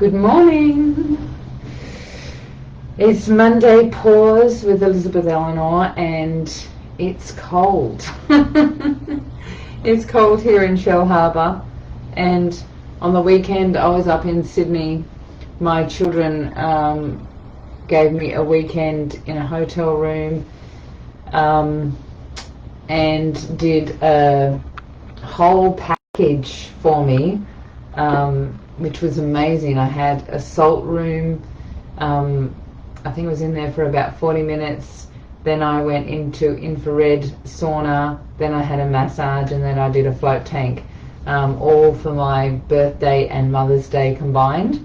Good morning. It's Monday Pause with Elizabeth Elenor, and it's cold. It's cold here in Shell Harbour, and on the weekend I was up in Sydney. My children gave me a weekend in a hotel room and did a whole package for me, which was amazing. I had a salt room. I think I was in there for about 40 minutes. Then I went into infrared sauna. Then I had a massage, and then I did a float tank, all for my birthday and Mother's Day combined.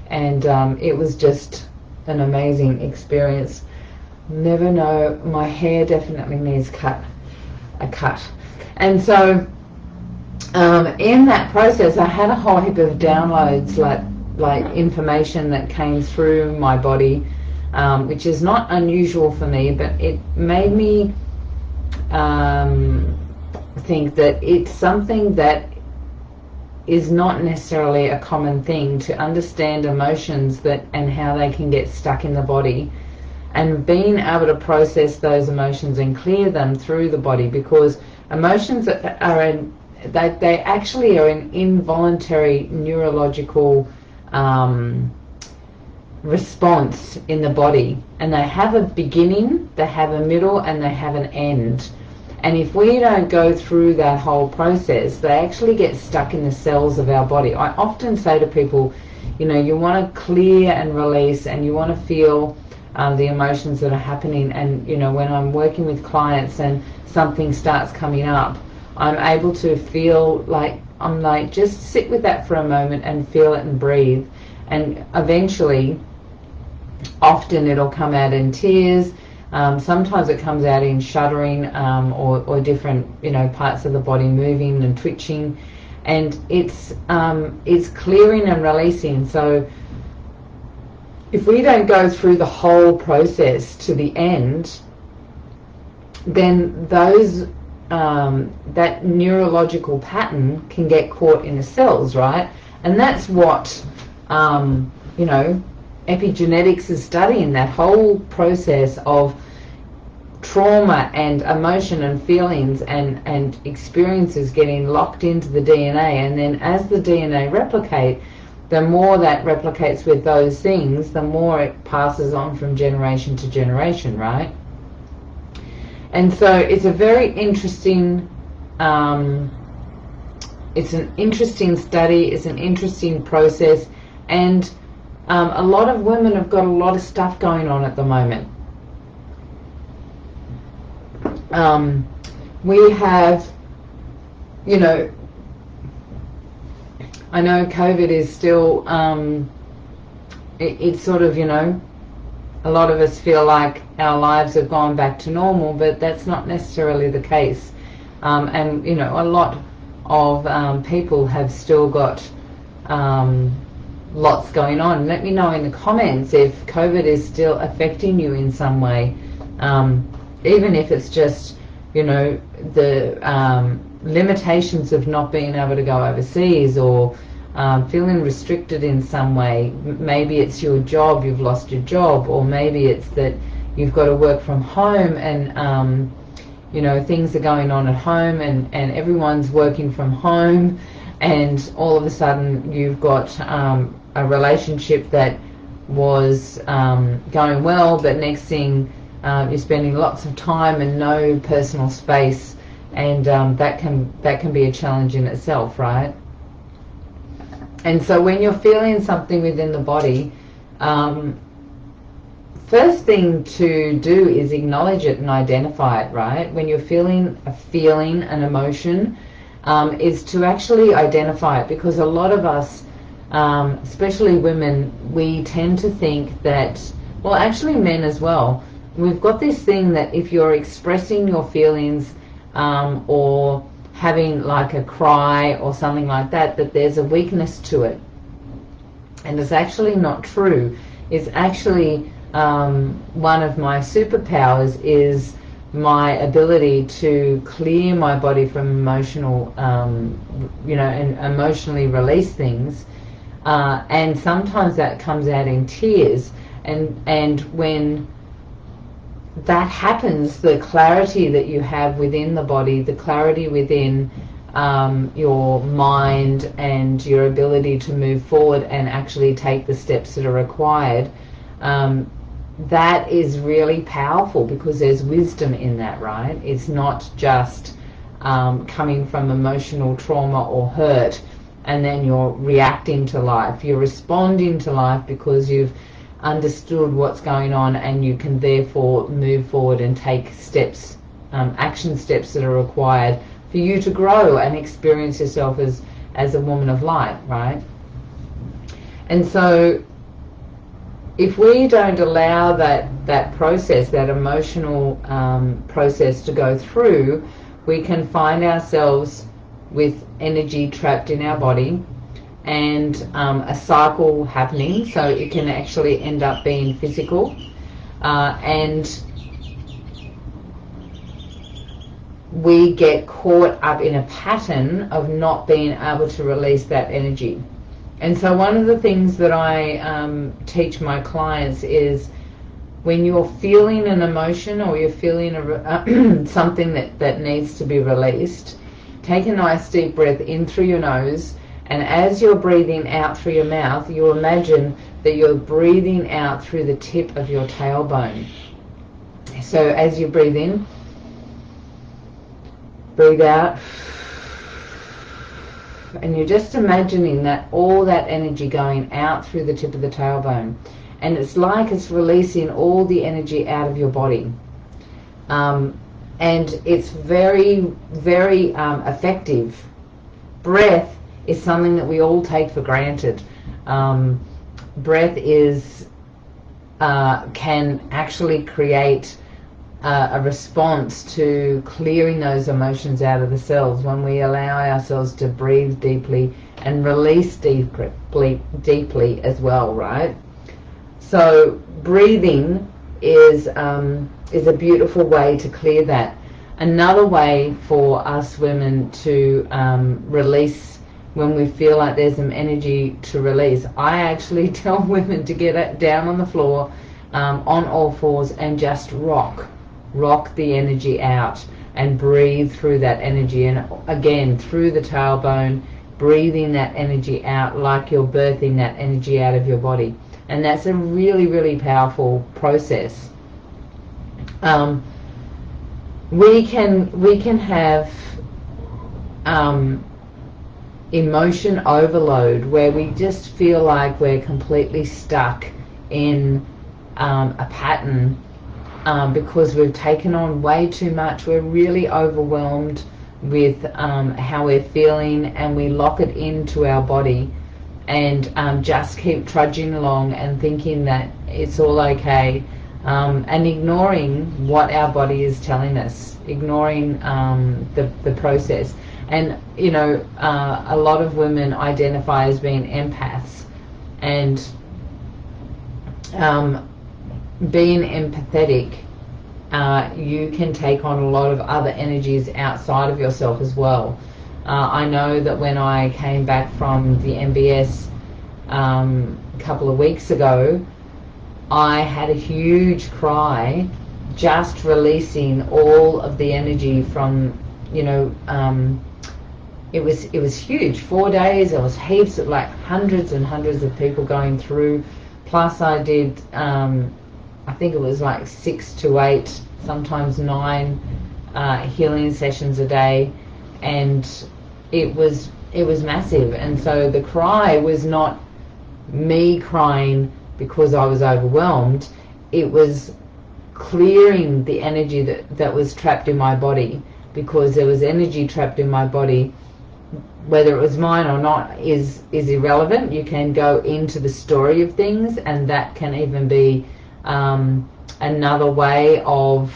And it was just an amazing experience. Never know, my hair definitely needs a cut. And so in that process I had a whole heap of downloads, like information that came through my body, which is not unusual for me, but it made me think that it's something that is not necessarily a common thing, to understand emotions and how they can get stuck in the body, and being able to process those emotions and clear them through the body, because emotions they actually are an involuntary neurological response in the body, and they have a beginning, they have a middle, and they have an end. And if we don't go through that whole process, they actually get stuck in the cells of our body. I often say to people, you want to clear and release, and you want to feel the emotions that are happening. And when I'm working with clients and something starts coming up, I'm able to feel just sit with that for a moment and feel it and breathe. And eventually, often it'll come out in tears. Sometimes it comes out in shuddering, or different parts of the body moving and twitching, and it's clearing and releasing. So if we don't go through the whole process to the end, then that neurological pattern can get caught in the cells, right? And that's what epigenetics is studying, that whole process of trauma and emotion and feelings and experiences getting locked into the DNA. And then as the DNA replicate, the more that replicates with those things, the more it passes on from generation to generation, right? And so it's a very interesting it's an interesting study, it's an interesting process, and a lot of women have got a lot of stuff going on at the moment. We have, I know COVID is still, it's sort of, a lot of us feel like our lives have gone back to normal, but that's not necessarily the case. And, a lot of people have still got lots going on. Let me know in the comments if COVID is still affecting you in some way, even if it's just the limitations of not being able to go overseas, or feeling restricted in some way. Maybe it's your job, you've lost your job, or maybe it's that you've got to work from home, and things are going on at home, and everyone's working from home, and all of a sudden you've got a relationship that was going well, but next thing you're spending lots of time and no personal space, and that can be a challenge in itself, right? And so when you're feeling something within the body, first thing to do is acknowledge it and identify it, right? When you're feeling an emotion, is to actually identify it, because a lot of us, especially women, we tend to think that, well, actually men as well, we've got this thing that if you're expressing your feelings, or having like a cry or something like that, that there's a weakness to it. And it's actually not true. It's actually one of my superpowers is my ability to clear my body from emotional, and emotionally release things, and sometimes that comes out in tears. And when that happens, the clarity that you have within the body, the clarity within your mind and your ability to move forward and actually take the steps that are required, that is really powerful, because there's wisdom in that, right? It's not just coming from emotional trauma or hurt and then you're reacting to life. You're responding to life because you've understood what's going on, and you can therefore move forward and take steps, action steps that are required for you to grow and experience yourself as a woman of light, right? And so if we don't allow that process, that emotional process to go through, we can find ourselves with energy trapped in our body, and a cycle happening, so it can actually end up being physical, and we get caught up in a pattern of not being able to release that energy. And so one of the things that I teach my clients is, when you're feeling an emotion or you're feeling something that needs to be released, take a nice deep breath in through your nose, and as you're breathing out through your mouth, you imagine that you're breathing out through the tip of your tailbone. So as you breathe in, breathe out, and you're just imagining that all that energy going out through the tip of the tailbone. And it's like it's releasing all the energy out of your body. And it's very, very effective. Breath is something that we all take for granted. Breath can actually create a response to clearing those emotions out of the cells when we allow ourselves to breathe deeply and release deeply as well, right? So breathing is a beautiful way to clear that. Another way for us women to release when we feel like there's some energy to release, I actually tell women to get down on the floor on all fours and just rock the energy out and breathe through that energy. And again, through the tailbone, breathing that energy out like you're birthing that energy out of your body. And that's a really, really powerful process. We can have emotion overload, where we just feel like we're completely stuck in a pattern because we've taken on way too much. We're really overwhelmed with how we're feeling, and we lock it into our body and just keep trudging along and thinking that it's all okay, and ignoring what our body is telling us, ignoring the process. And you know, a lot of women identify as being empaths, and being empathetic, you can take on a lot of other energies outside of yourself as well. I know that when I came back from the MBS a couple of weeks ago, I had a huge cry, just releasing all of the energy from, you know, it was huge. 4 days, there was heaps of, like, hundreds and hundreds of people going through. Plus I did, I think it was like 6 to 8, sometimes 9 healing sessions a day, and it was massive. And so the cry was not me crying because I was overwhelmed. It was clearing the energy that was trapped in my body, because there was energy trapped in my body. Whether it was mine or not is irrelevant. You can go into the story of things, and that can even be another way of,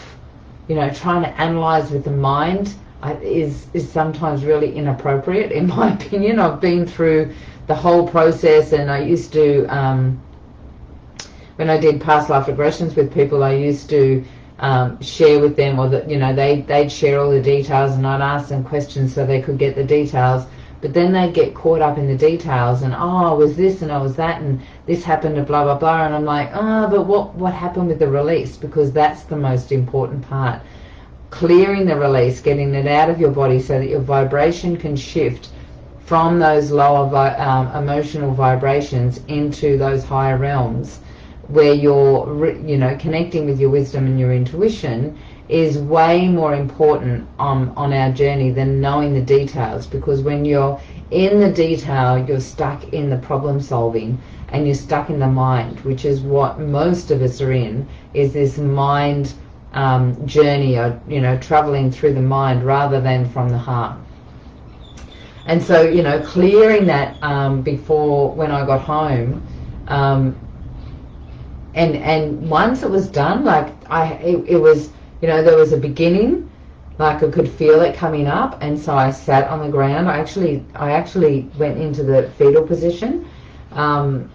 you know, trying to analyze with the mind is sometimes really inappropriate, in my opinion. I've been through the whole process, and I used to, when I did past life regressions with people, I used to share with them, or that, you know, they'd share all the details, and I'd ask them questions so they could get the details. but then they get caught up in the details and, oh, I was this and I was that and this happened and blah blah blah, and I'm like, oh, but what happened with the release? Because that's the most important part. Clearing the release, getting it out of your body so that your vibration can shift from those lower emotional vibrations into those higher realms where you're, you know, connecting with your wisdom and your intuition is way more important on our journey than knowing the details. Because when you're in the detail, you're stuck in the problem solving and you're stuck in the mind, which is what most of us are in, is this mind journey, or, you know, traveling through the mind rather than from the heart. And so, you know, clearing that before, when I got home, and once it was done, like it was, you know, there was a beginning, like I could feel it coming up, and so I sat on the ground. I actually went into the fetal position, and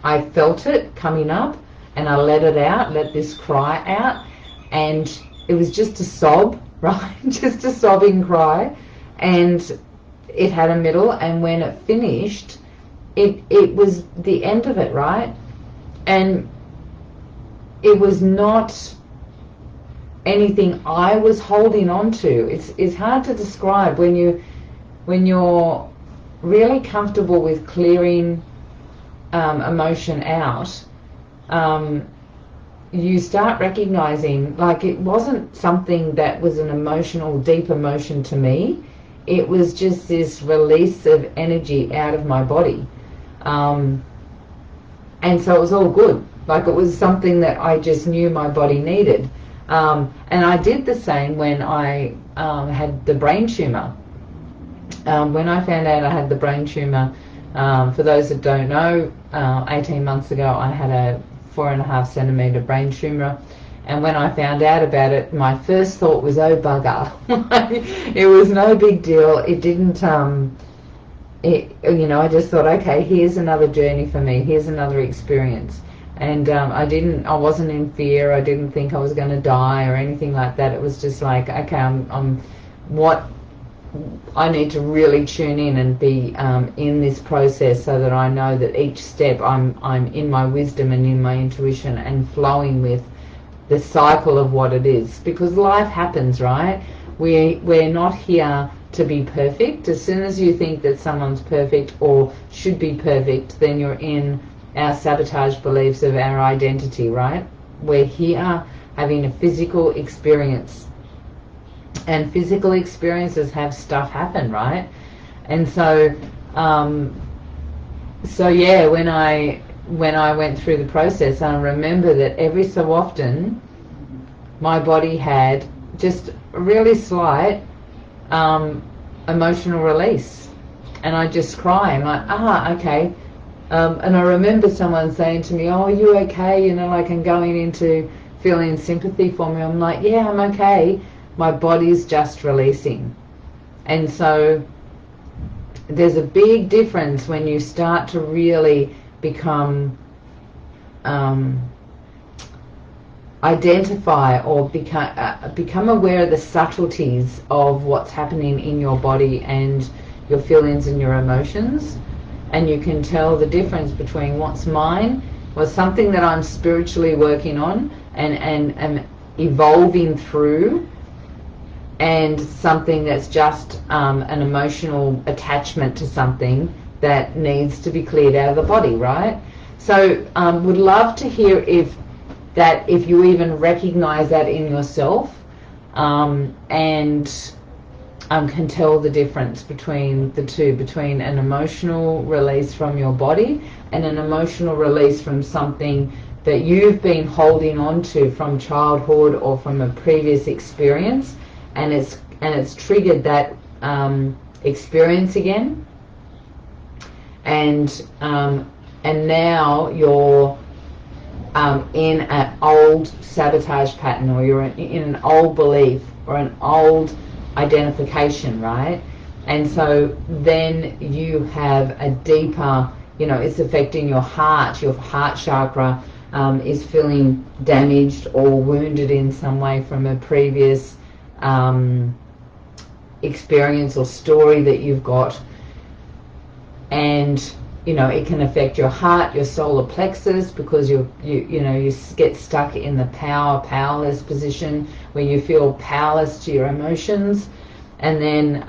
I felt it coming up, and I let it out, let this cry out, and it was just a sob, right? Just a sobbing cry, and it had a middle, and when it finished, it was the end of it, right? And it was not anything I was holding on to. It's hard to describe when you're really comfortable with clearing emotion out. You start recognizing, like, it wasn't something that was an emotional, deep emotion to me. It was just this release of energy out of my body. And so it was all good. Like, it was something that I just knew my body needed. And I did the same when I had the brain tumor. When I found out I had the brain tumor, for those that don't know, 18 months ago I had a 4.5 centimeter brain tumor, and when I found out about it, my first thought was, oh bugger. It was no big deal. It didn't you know, I just thought, okay, here's another journey for me, here's another experience. And I wasn't in fear. I didn't think I was going to die or anything like that. It was just like, okay, I need to really tune in and be in this process so that I know that each step I'm in my wisdom and in my intuition and flowing with the cycle of what it is. Because life happens, right? We're not here to be perfect. As soon as you think that someone's perfect or should be perfect, then you're in our sabotage beliefs of our identity, right? We're here having a physical experience, and physical experiences have stuff happen, right? And so yeah, when I went through the process, I remember that every so often my body had just a really slight emotional release, and I just cry. I'm like, okay. And I remember someone saying to me, oh, are you okay? You know, like, and going into feeling sympathy for me. I'm like, yeah, I'm okay. My body's just releasing. And so there's a big difference when you start to really become identify or become aware of the subtleties of what's happening in your body and your feelings and your emotions. And you can tell the difference between what's mine, what's something that I'm spiritually working on and evolving through, and something that's just an emotional attachment to something that needs to be cleared out of the body, right? So would love to hear if you even recognize that in yourself, and can tell the difference between the two, between an emotional release from your body and an emotional release from something that you've been holding on to from childhood or from a previous experience, and it's triggered that experience again, and now you're in an old sabotage pattern, or you're in an old belief or an old identification, right? And so then you have a deeper, you know, it's affecting your heart chakra is feeling damaged or wounded in some way from a previous experience or story that you've got. And you know, it can affect your heart, your solar plexus, because you get stuck in the powerless position where you feel powerless to your emotions. And then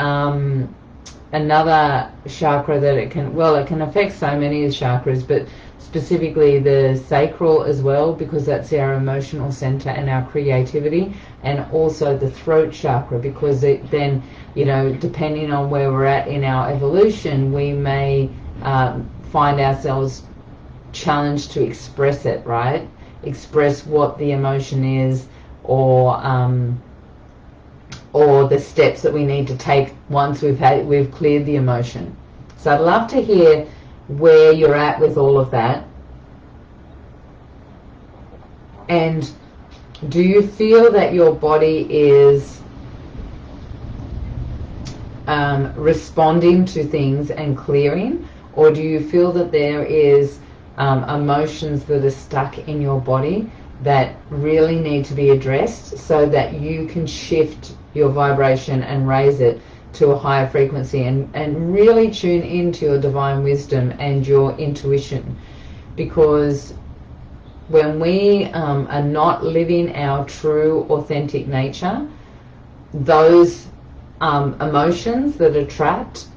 another chakra that it can affect so many of the chakras, but specifically the sacral as well, because that's our emotional center and our creativity, and also the throat chakra, because it then, you know, depending on where we're at in our evolution, we may find ourselves challenged to express it, right? Express what the emotion is, or the steps that we need to take once we've cleared the emotion. So I'd love to hear where you're at with all of that. And do you feel that your body is responding to things and clearing, or do you feel that there is emotions that are stuck in your body that really need to be addressed so that you can shift your vibration and raise it to a higher frequency, and really tune into your divine wisdom and your intuition? Because when we are not living our true authentic nature, those emotions that are trapped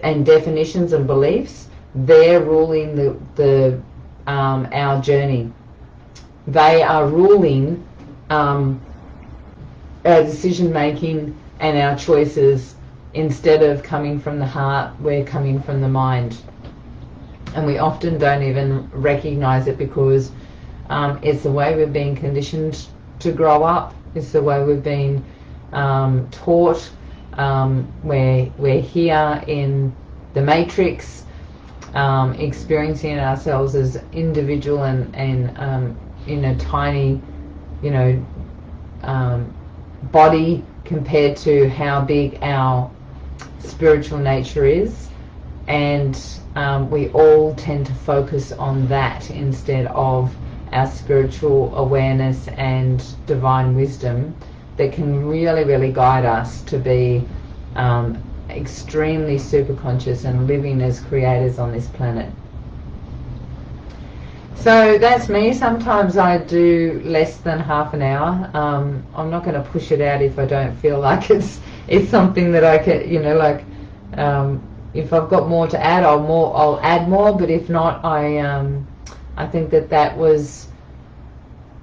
and definitions and beliefs, they're ruling our journey. They are ruling our decision making and our choices. Instead of coming from the heart, we're coming from the mind, and we often don't even recognize it, because it's the way we've been conditioned to grow up. It's the way we've been taught. We're here in the matrix, experiencing ourselves as individual and in a tiny, you know, body compared to how big our spiritual nature is. And we all tend to focus on that instead of our spiritual awareness and divine wisdom that can really, really guide us to be extremely super conscious and living as creators on this planet. So that's me. Sometimes I do less than half an hour. I'm not going to push it out if I don't feel like it's something that I can, you know, like if I've got more to add, I'll add more. But if not, I think that was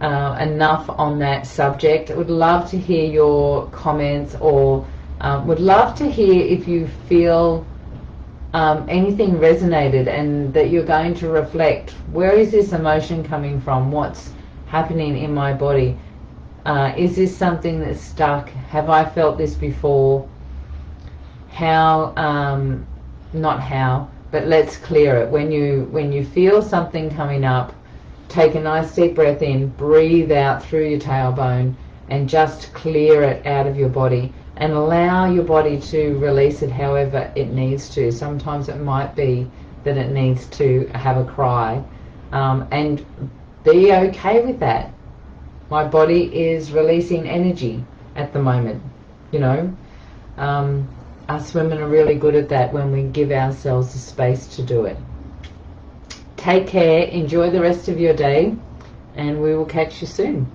enough on that subject. I would love to hear your comments, or would love to hear if you feel anything resonated and that you're going to reflect, where is this emotion coming from? What's happening in my body? Is this something that's stuck? Have I felt this before? How, not how, but let's clear it. When you feel something coming up, take a nice deep breath in, breathe out through your tailbone, and just clear it out of your body. And allow your body to release it however it needs to. Sometimes it might be that it needs to have a cry, and be okay with that. My body is releasing energy at the moment, you know. Us women are really good at that when we give ourselves the space to do it. Take care, enjoy the rest of your day, and we will catch you soon.